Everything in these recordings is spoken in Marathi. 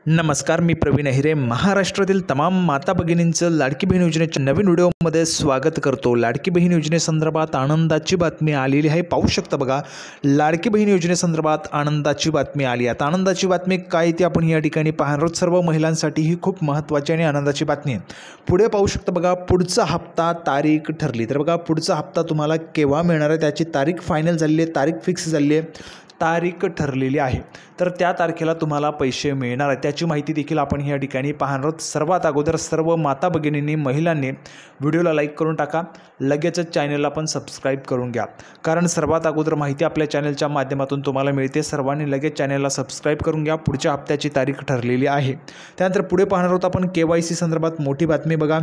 नमस्कार, मी प्रवीण अहिरे. महाराष्ट्रातील तमाम माता भगिनींचं लाडकी बहीण योजनेच्या नवीन व्हिडिओमध्ये स्वागत करतो. लाडकी बहीण योजनेसंदर्भात आनंदाची बातमी आलेली आहे. पाहू शकता बघा, लाडकी बहीण योजनेसंदर्भात आनंदाची बातमी आली. आता आनंदाची बातमी काय ती आपण या ठिकाणी पाहणार आहोत. सर्व महिलांसाठी ही खूप महत्त्वाची आणि आनंदाची बातमी आहे. पुढे पाहू शकता बघा, पुढचा हप्ता तारीख ठरली. तर बघा, पुढचा हप्ता तुम्हाला केव्हा मिळणार आहे त्याची तारीख फायनल झालेली आहे, तारीख फिक्स झालेली आहे, तारीख ठरलेली आहे. तर त्या तारखेला तुम्हाला पैसे मिळणार आहे त्याची माहिती देखील आपण या ठिकाणी पाहणार आहोत. सर्वात अगोदर सर्व माता भगिनींनी, महिलांनी व्हिडिओला लाईक करून टाका, लगेचच चॅनलला पण सबस्क्राईब करून घ्या, कारण सर्वात अगोदर माहिती आपल्या चॅनलच्या माध्यमातून तुम्हाला मिळते. सर्वांनी लगेच चॅनलला सबस्क्राईब करून घ्या. पुढच्या हप्त्याची तारीख ठरलेली आहे. त्यानंतर पुढे पाहणार आहोत आपण KYC संदर्भात मोठी बातमी. बघा,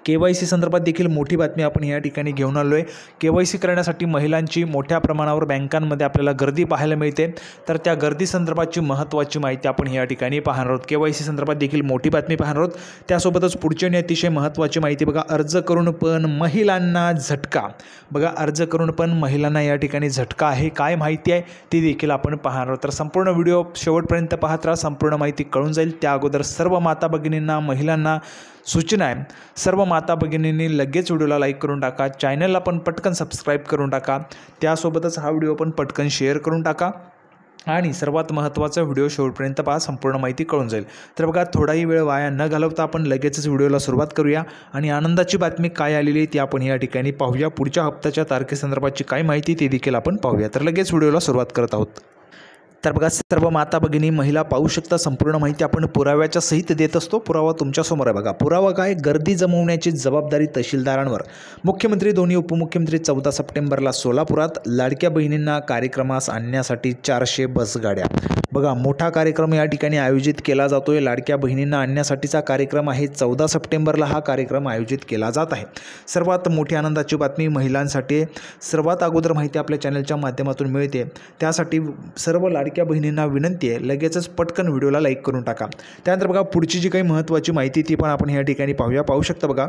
KYC संदर्भात देखील मोठी बातमी आपण या ठिकाणी घेऊन आलो आहे. KYC करण्यासाठी महिलांची मोठ्या प्रमाणावर बँकांमध्ये आपल्याला गर्दी पाहायला मिळते. तर त्या गर्दी संदर्भाची महत्त्वाची माहिती आपण या ठिकाणी पाहणार आहोत. KYC संदर्भात देखील मोठी बातमी पाहणार आहोत. त्यासोबतच पुढची आणि अतिशय महत्त्वाची माहिती बघा, अर्ज करून पण महिलांना झटका. बघा, अर्ज करून पण महिलांना या ठिकाणी झटका आहे. काय माहिती आहे ती देखील आपण पाहणार आहोत. तर संपूर्ण व्हिडिओ शेवटपर्यंत पाहत राहा, संपूर्ण माहिती कळून जाईल. त्या अगोदर सर्व माता भगिनींना, महिलांना सूचना आहे, सर्व माता भगिनींनी लगेच व्हिडिओला लाईक करून टाका, चॅनलला पण पटकन सबस्क्राईब करून टाका, त्यासोबतच हा व्हिडिओ पण पटकन शेअर करून टाका आणि सर्वात महत्त्वाचा व्हिडिओ शेवटपर्यंत पहा, संपूर्ण माहिती कळून जाईल. तर बघा, थोडाही वेळ वाया न घालवता आपण लगेचच व्हिडिओला सुरुवात करूया आणि आनंदाची बातमी काय आलेली आहे ती आपण या ठिकाणी पाहूया. पुढच्या हप्त्याच्या तारखेसंदर्भाची काय माहिती ती देखील आपण पाहूया. तर लगेच व्हिडिओला सुरुवात करत आहोत. तर बघा, सर्व माता भगिनी, महिला पाहू शकता, संपूर्ण माहिती आपण पुराव्याच्या सहित देत असतो. पुरावा तुमच्यासमोर आहे. बघा, पुरावा काय, गर्दी जमवण्याची जबाबदारी तहसीलदारांवर. मुख्यमंत्री, दोन्ही उपमुख्यमंत्री 14 सप्टेंबरला सोलापुरात लाडक्या बहिणींना कार्यक्रमास आणण्यासाठी 400 बसगाड्या. बघा, मोठा कार्यक्रम या ठिकाणी आयोजित केला जातो आहे. लाडक्या बहिणींना आणण्यासाठीचा कार्यक्रम आहे. 14 सप्टेंबरला हा कार्यक्रम आयोजित केला जात आहे. सर्वात मोठी आनंदाची बातमी महिलांसाठी. सर्वात अगोदर माहिती आपल्या चॅनलच्या माध्यमातून मिळते, त्यासाठी सर्व लाडक्या बहिणींना विनंती आहे, लगेचच पटकन व्हिडिओला लाईक करून टाका. त्यानंतर बघा, पुढची जी काही महत्त्वाची माहिती ती पण आपण या ठिकाणी पाहूया. पाहू शकता बघा,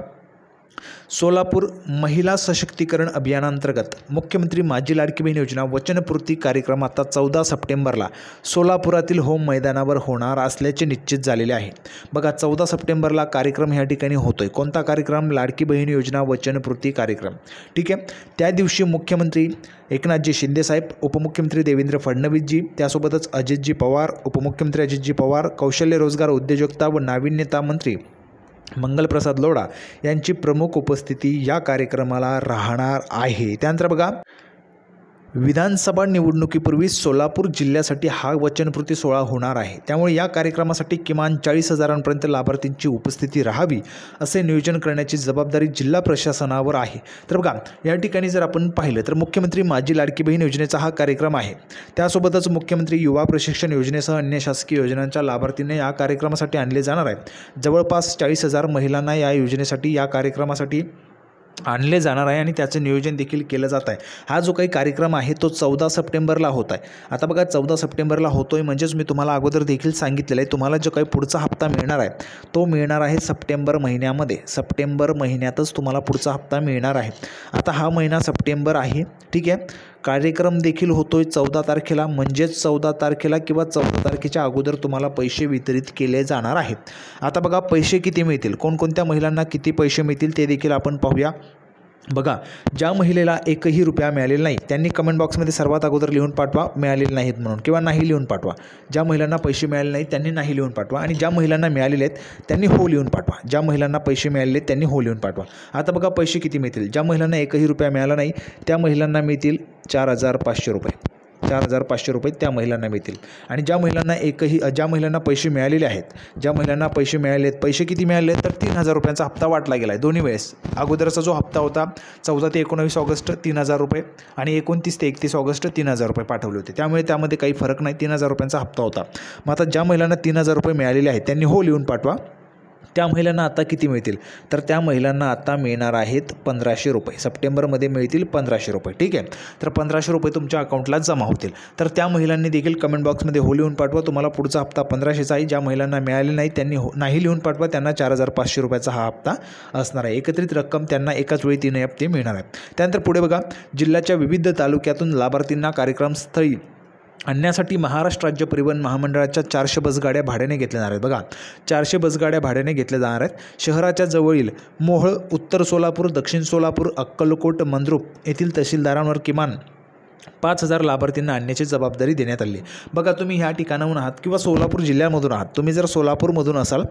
सोलापूर महिला सशक्तीकरण अभियानांतर्गत मुख्यमंत्री माझी लाडकी बहीण योजना वचनपूर्ती कार्यक्रम आता 14 सप्टेंबरला सोलापुरातील होम मैदानावर होणार असल्याचे निश्चित झालेले आहे. बघा, 14 सप्टेंबरला कार्यक्रम या ठिकाणी होतोय. कोणता कार्यक्रम? लाडकी बहीण योजना वचनपूर्ती कार्यक्रम. ठीक आहे. त्या दिवशी मुख्यमंत्री एकनाथजी शिंदेसाहेब, उपमुख्यमंत्री देवेंद्र फडणवीसजी, त्यासोबतच अजितजी पवार, उपमुख्यमंत्री अजितजी पवार, कौशल्य रोजगार उद्योजकता व नाविन्यता मंत्री मंगलप्रसाद लोढा यांची प्रमुख उपस्थिती या कार्यक्रमाला राहणार आहे. त्यानंतर बघा, विधानसभा निवडणुकीपूर्वी सोलापूर जिल्ह्यासाठी हा वचनपूर्ती सोहळा होणार आहे. त्यामुळे या कार्यक्रमासाठी किमान 40,000पर्यंत लाभार्थींची उपस्थिती राहावी असे नियोजन करण्याची जबाबदारी जिल्हा प्रशासनावर आहे. तर बघा, या ठिकाणी जर आपण पाहिलं तर मुख्यमंत्री माझी लाडकी बहीण योजनेचा हा कार्यक्रम आहे. त्यासोबतच मुख्यमंत्री युवा प्रशिक्षण योजनेसह अन्य शासकीय योजनांच्या लाभार्थींना या कार्यक्रमासाठी आणले जाणार आहे. जवळपास 40,000 महिलांना या योजनेसाठी, या कार्यक्रमासाठी आणले जाणार आहे आणि त्याचं नियोजन देखील केलं जात आहे. हा जो काही कार्यक्रम आहे तो 14 सप्टेंबरला होत आहे. आता बघा, 14 सप्टेंबरला होतो आहे म्हणजेच मी तुम्हाला अगोदर देखील सांगितलेलं आहे, तुम्हाला जो काही पुढचा हप्ता मिळणार आहे तो मिळणार आहे सप्टेंबर महिन्यामध्ये. सप्टेंबर महिन्यातच तुम्हाला पुढचा हप्ता मिळणार आहे. आता हा महिना सप्टेंबर आहे. ठीक आहे. कार्यक्रम देखील होतो आहे 14 तारखेला, म्हणजेच 14 तारखेला किंवा 14 तारखेच्या अगोदर तुम्हाला पैसे वितरित केले जाणार आहेत. आता बघा, पैसे किती मिळतील, कोणकोणत्या महिलांना किती पैसे मिळतील ते देखील आपण पाहूया. बघा, ज्या महिलेला एकही रुपया मिळालेला नाही त्यांनी कमेंट बॉक्समध्ये सर्वात अगोदर लिहून पाठवा मिळालेले नाहीत म्हणून, किंवा नाही लिहून पाठवा. ज्या महिलांना पैसे मिळाले नाहीत त्यांनी नाही लिहून पाठवा आणि ज्या महिलांना मिळालेले आहेत त्यांनी हो लिहून पाठवा. ज्या महिलांना पैसे मिळालेले आहेत त्यांनी हो लिहून पाठवा. आता बघा, पैसे किती मिळतील. ज्या महिलांना एकही रुपया मिळाला नाही त्या महिलांना मिळतील 4,500 रुपये. 4,500 रुपये त्या महिलांना मिळतील. आणि ज्या महिलांना पैसे मिळालेले आहेत, ज्या महिलांना पैसे मिळाले आहेत, पैसे किती मिळाले तर 3,000 रुपयांचा हप्ता वाटला गेला आहे दोन्ही वेळेस. अगोदरचा जो हप्ता होता 14 ते 19 ऑगस्ट 3,000 रुपये आणि 29 ते 31 ऑगस्ट 3,000 रुपये पाठवले होते. त्यामुळे त्यामध्ये काही फरक नाही, 3,000 रुपयांचा हप्ता होता. मग आता ज्या महिलांना 3,000 रुपये मिळालेले आहेत त्यांनी हो लिहून पाठवा. त्या महिलांना आता किती मिळतील तर त्या महिलांना आता मिळणार आहेत 1,500 रुपये. सप्टेंबरमध्ये मिळतील 1,500 रुपये. ठीक आहे. तर 1,500 रुपये तुमच्या अकाउंटला जमा होतील. तर त्या महिलांनी देखील कमेंट बॉक्समध्ये हो लिहून पाठवा. तुम्हाला पुढचा हप्ता 1,500चा आहे. ज्या महिलांना मिळाले नाही त्यांनी नाही लिहून पाठवा. त्यांना 4,500 रुपयाचा हा हप्ता असणार आहे. एकत्रित रक्कम त्यांना एकाच वेळी 3 हप्ते मिळणार आहेत. त्यानंतर पुढे बघा, जिल्ह्याच्या विविध तालुक्यातून लाभार्थींना कार्यक्रमस्थळी आणण्यासाठी महाराष्ट्र राज्य परिवहन महामंडळाच्या 400 बसगाड्या भाड्याने घेतल्या जाणार आहेत. बघा 400 बसगाड्या भाड्याने घेतल्या जाणार आहेत. शहराच्या जवळील मोहोळ, उत्तर सोलापूर, दक्षिण सोलापूर, अक्कलकोट, मंद्रुप येथील तहसीलदारांवर किमान 5,000 लाभार्थींना आणण्याची जबाबदारी देण्यात आली. बघा तुम्ही ह्या ठिकाणाहून आहात किंवा सोलापूर जिल्ह्यामधून आहात. तुम्ही जर सोलापूरमधून असाल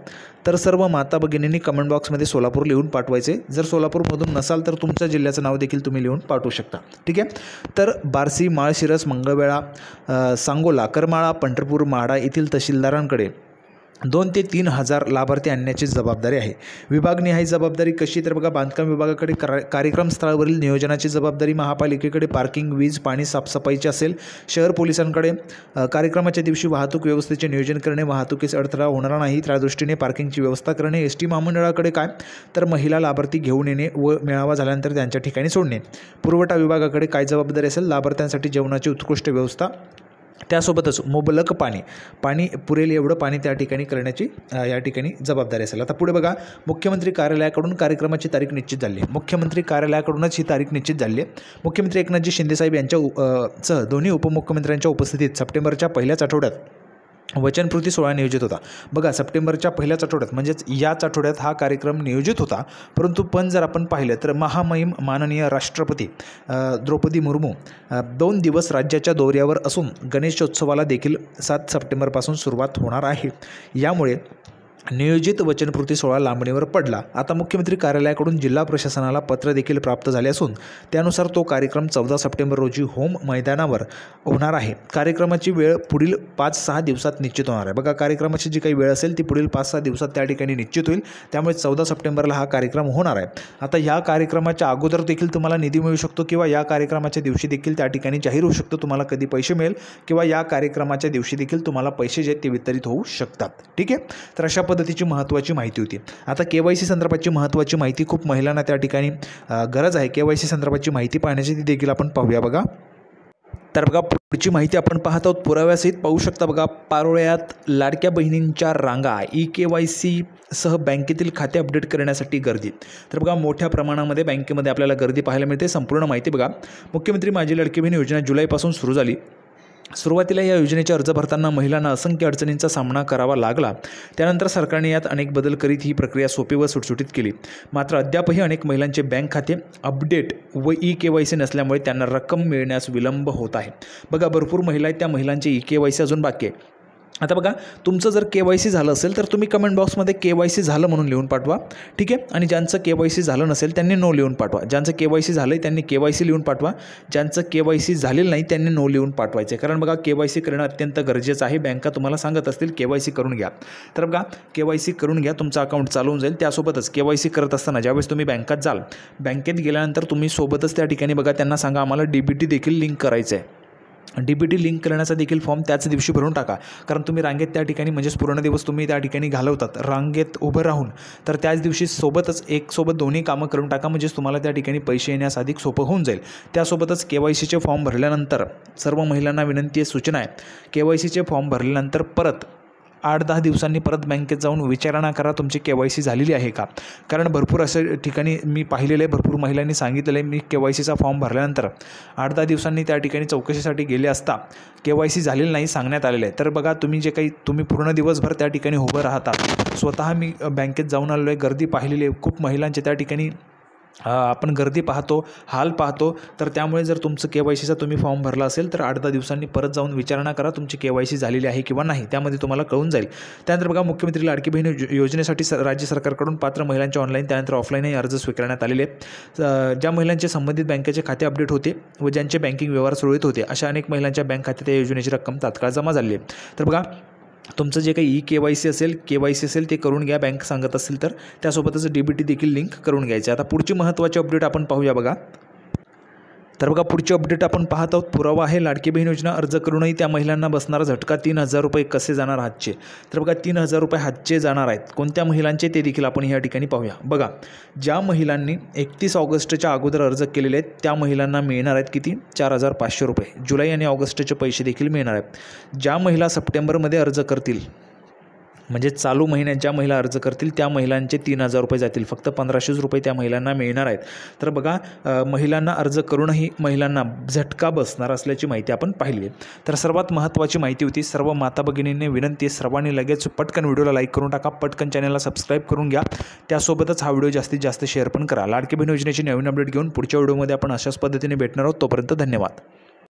तर सर्व माता भगिनींनी कमेंट बॉक्समध्ये सोलापूर लिहून पाठवायचे. जर सोलापूरमधून नसाल तर तुमच्या जिल्ह्याचं नाव देखील तुम्ही लिहून पाठवू शकता. ठीक आहे. तर बार्शी, माळशिरस, मंगळवेढा, सांगोला, करमाळा, पंढरपूर, माढा येथील तहसीलदारांकडे 2,000 ते 3,000 लाभार्थी आणण्याची जबाबदारी आहे. विभागनिहाय जबाबदारी कशी तर बघा बांधकाम विभागाकडे कार्यक्रम स्थळावरील नियोजनाची जबाबदारी, महापालिकेकडे पार्किंग, वीज, पाणी, साफसफाईची असेल. शहर पोलिसांकडे कार्यक्रमाच्या दिवशी वाहतूक व्यवस्थेचे नियोजन करणे, वाहतुकीस अडथळा होणार नाही त्या दृष्टीने पार्किंगची व्यवस्था करणे. एस टी महामंडळाकडे काय तर महिला लाभार्थी घेऊन येणे व मेळावा झाल्यानंतर त्यांच्या ठिकाणी सोडणे. पुरवठा विभागाकडे काय जबाबदारी असेल, लाभार्थ्यांसाठी जेवणाची उत्कृष्ट व्यवस्था, त्यासोबतच मुबलक पाणी पुरेल एवढं पाणी त्या ठिकाणी करण्याची या ठिकाणी जबाबदारी असेल. आता पुढे बघा मुख्यमंत्री कार्यालयाकडून कार्यक्रमाची तारीख निश्चित झाली आहे. मुख्यमंत्री कार्यालयाकडूनच ही तारीख निश्चित झाली आहे. मुख्यमंत्री एकनाथजी शिंदेसाहेब यांच्या सह दोन्ही उपमुख्यमंत्र्यांच्या उपस्थितीत सप्टेंबरच्या पहिल्याच आठवड्यात वचनपूर्ती सोहळा नियोजित होता. बघा सप्टेंबरच्या पहिल्याच आठवड्यात म्हणजेच याच आठवड्यात हा कार्यक्रम नियोजित होता. परंतु पण जर आपण पाहिलं तर महामहिम माननीय राष्ट्रपती द्रौपदी मुर्मू 2 दिवस राज्याच्या दौऱ्यावर असून गणेशोत्सवाला देखील 7 सप्टेंबरपासून सुरुवात होणार आहे. यामुळे नियोजित वचनपूर्ती सोहळा लांबणीवर पडला. आता मुख्यमंत्री कार्यालयाकडून जिल्हा प्रशासनाला पत्र देखील प्राप्त झाले असून त्यानुसार तो कार्यक्रम 14 सप्टेंबर रोजी होम मैदानावर होणार आहे. कार्यक्रमाची वेळ पुढील 5-6 दिवसात निश्चित होणार आहे. बघा कार्यक्रमाची जी काही वेळ असेल ती पुढील 5-6 दिवसात त्या ठिकाणी निश्चित होईल. त्यामुळे 14 सप्टेंबरला हा कार्यक्रम होणार आहे. आता या कार्यक्रमाच्या अगोदर देखील तुम्हाला निधी मिळू शकतो किंवा या कार्यक्रमाच्या दिवशी देखील त्या ठिकाणी जाहीर होऊ शकतो तुम्हाला कधी पैसे मिळेल किंवा या कार्यक्रमाच्या दिवशी देखील तुम्हाला पैसे जे ते वितरित होऊ शकतात. ठीक आहे. तर अशा पद्धतीची महत्त्वाची माहिती होती. आता KYC संदर्भाची महत्त्वाची माहिती खूप महिलांना त्या ठिकाणी गरज आहे. KYC संदर्भाची माहिती पाहण्याची ती देखील आपण पाहूया. बघा तर बघा पुढची माहिती आपण पाहत आहोत पुराव्यासहित पाहू शकता. बघा पारोळ्यात लाडक्या बहिणींच्या रांगा, KYC सह बँकेतील खाते अपडेट करण्यासाठी गर्दी. तर बघा मोठ्या प्रमाणामध्ये बँकेमध्ये आपल्याला गर्दी पाहायला मिळते. संपूर्ण माहिती बघा. मुख्यमंत्री माझी लाडकी बहीण योजना जुलैपासून सुरू झाली. सुरुवातीला या योजनेचे अर्ज भरताना महिलांना असंख्य अडचणींचा सामना करावा लागला. त्यानंतर सरकारने यात अनेक बदल करीत ही प्रक्रिया सोपी व सुटसुटीत केली. मात्र अद्यापही अनेक महिलांचे बँक खाते अपडेट व KYC नसल्यामुळे त्यांना रक्कम मिळण्यास विलंब होत आहे. बघा भरपूर महिला आहेत त्या महिलांचे KYC अजून बाकी आहे. आता बघा तुमचं जर KYC झालं असेल तर तुम्ही कमेंट बॉक्समध्ये KYC झालं म्हणून लिहून पाठवा. ठीक आहे. आणि ज्यांचं KYC झालं नसेल त्यांनी नो लिहून पाठवा. ज्यांचं KYC झालं आहे त्यांनी KYC लिहून पाठवा. ज्यांचं KYC झालेलं नाही त्यांनी नो लिहून पाठवायचे. कारण बघा KYC करणं अत्यंत गरजेचं आहे. बँका तुम्हाला सांगत असतील KYC करून घ्या. तर बघा KYC करून घ्या, तुमचं अकाउंट चालू होऊन जाईल. त्यासोबतच KYC करत असताना ज्यावेळेस तुम्ही बँकेत जाल, बँकेत गेल्यानंतर तुम्ही सोबतच त्या ठिकाणी बघा त्यांना सांगा आम्हाला DBT देखील लिंक करायचं आहे. DBT लिंक करण्याचा देखील फॉर्म त्याच दिवशी भरून टाका. कारण तुम्ही रांगेत त्या ठिकाणी म्हणजेच पूर्ण दिवस तुम्ही त्या ठिकाणी घालवतात रांगेत उभं राहून, तर त्याच दिवशी सोबत दोन्ही कामं करून टाका. म्हणजेच तुम्हाला त्या ठिकाणी पैसे येण्यास अधिक सोपं होऊन जाईल. त्यासोबतच KYCचे फॉर्म भरल्यानंतर सर्व महिलांना विनंती आहे, सूचना आहे, KYCचे फॉर्म भरल्यानंतर परत 8-10 दिवसांनी परत बँकेत जाऊन विचारणा करा तुमची KYC झालेली आहे का. कारण भरपूर अशा ठिकाणी मी पाहिलेलं आहे, भरपूर महिलांनी सांगितलेलं आहे मी KYCचा फॉर्म भरल्यानंतर 8-10 दिवसांनी त्या ठिकाणी चौकशीसाठी गेले असता KYC झालेलं नाही सांगण्यात आलेलं आहे. तर बघा तुम्ही पूर्ण दिवसभर त्या ठिकाणी उभं राहतात. स्वतः मी बँकेत जाऊन आलेलो आहे, गर्दी पाहिलेली आहे खूप महिलांचे त्या ठिकाणी. आपण गर्दी पाहतो, हाल पाहतो. तर त्यामुळे जर तुमचं KYCचा तुम्ही फॉर्म भरला असेल तर 8-10 दिवसांनी परत जाऊन विचारणा करा तुमची KYC झालेली आहे किंवा नाही. त्यामध्ये तुम्हाला कळून जाईल. त्यानंतर बघा मुख्यमंत्री लाडकी बहीण योजनेसाठी राज्य सरकारकडून पात्र महिलांच्या ऑनलाईन त्यानंतर ऑफलाईनही अर्ज स्वीकारण्यात आलेले आहेत. ज्या महिलांचे संबंधित बँकेचे खाते अपडेट होते व ज्यांचे बँकिंग व्यवहार सुरळीत होते अशा अनेक महिलांच्या बँक खात्यात या योजनेची रक्कम तात्काळ जमा झाली आहे. तर बघा तुमचं जे काही KYC असेल ते करून घ्या बँक सांगत असेल तर. त्यासोबतच DBT देखील लिंक करून घ्यायचे. आता पुढची महत्त्वाची अपडेट आपण पाहूया. बघा तर बघा पुढची अपडेट आपण पाहत आहोत. पुरावा आहे लाडकी बहीण योजना अर्ज करूनही त्या महिलांना बसणारा झटका. 3,000 रुपये कसे जाणार हातचे. तर बघा 3,000 रुपये हातचे जाणार आहेत. कोणत्या महिलांचे ते देखील आपण या ठिकाणी पाहूया. बघा ज्या महिलांनी 31 ऑगस्टच्या अगोदर अर्ज केलेले आहेत त्या महिलांना मिळणार आहेत किती, 4,500 रुपये. जुलै आणि ऑगस्टचे पैसे देखील मिळणार आहेत. ज्या महिला सप्टेंबरमध्ये अर्ज करतील म्हणजे चालू महिन्यात ज्या महिला अर्ज करतील त्या महिलांचे 3,000 रुपये जातील. फक्त 1,500 रुपये त्या महिलांना मिळणार आहेत. तर बघा महिलांना अर्ज करूनही महिलांना झटका बसणार असल्याची माहिती आपण पाहिली आहे. तर सर्वात महत्त्वाची माहिती होती. सर्व माता भगिनींनी विनंती आहे, सर्वांनी लगेच पटकन व्हिडिओला लाईक करून टाका, पटकन चॅनलला सबस्क्राईब करून घ्या. त्यासोबतच हा व्हिडिओ जास्तीत जास्त शेअर पण करा. लाडकी बहीण योजनेची नवीन अपडेट घेऊन पुढच्या व्हिडिओमध्ये आपण अशाच पद्धतीने भेटणार आहोत. तोपर्यंत धन्यवाद.